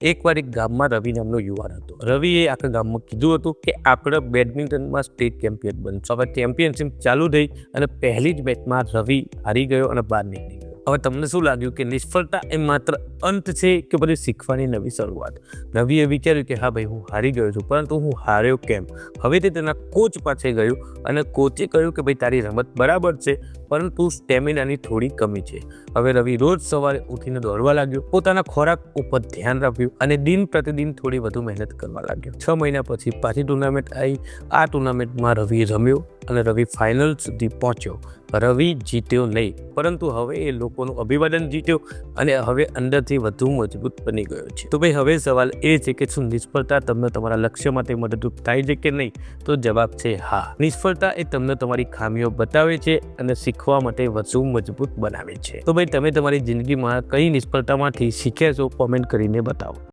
એકવાર એક ગામમાં રવિ નામનો યુવાન હતો. રવિએ આખા ગામમાં કીધું હતું કે આપણે બેડમિન્ટનમાં સ્ટેટ ચેમ્પિયન બનશું. હવે ચેમ્પિયનશિપ ચાલુ થઈ અને પહેલી જ મેચમાં રવિ હારી ગયો અને બહાર નીકળી ગયો. હવે તમને શું લાગ્યું કે નિષ્ફળતા એ માત્ર અંત છે કે પછી શીખવાની નવી શરૂઆત? રવિએ વિચાર્યું કે હા ભાઈ, હું હારી ગયો છું, પરંતુ હું હાર્યો કેમ? હવે તે તેના કોચ પાસે ગયો અને કોચે કહ્યું કે ભાઈ, તારી રમત બરાબર છે, પરંતુ સ્ટેમિનાની થોડી કમી છે. હવે રવિ રોજ સવારે ઉઠીને દોડવા લાગ્યો, પોતાના ખોરાક ઉપર ધ્યાન રાખ્યું અને દિન પ્રતિદિન થોડી વધુ મહેનત કરવા લાગ્યો. 6 મહિના પછી પાછી ટુર્નામેન્ટ આવી. આ ટુર્નામેન્ટમાં રવિ રમ્યો અને રવિ ફાઇનલ સુધી પહોંચ્યો. રવિ જીત્યો નહીં, પરંતુ હવે એ લોકોનું અભિવાદન જીત્યો અને હવે અંદરથી વધુ મજબૂત બની ગયો છે. તો ભાઈ, હવે સવાલ એ છે કે શું નિષ્ફળતા તમને તમારા લક્ષ્ય માટે મદદરૂપ થાય છે કે નહીં? તો જવાબ છે હા. નિષ્ફળતા એ તમને તમારી ખામીઓ બતાવે છે અને શીખવા માટે વધુ મજબૂત બનાવે છે. તો ભાઈ, તમે તમારી જિંદગીમાં કઈ નિષ્ફળતામાંથી શીખ્યા છો? કોમેન્ટ કરીને બતાવો.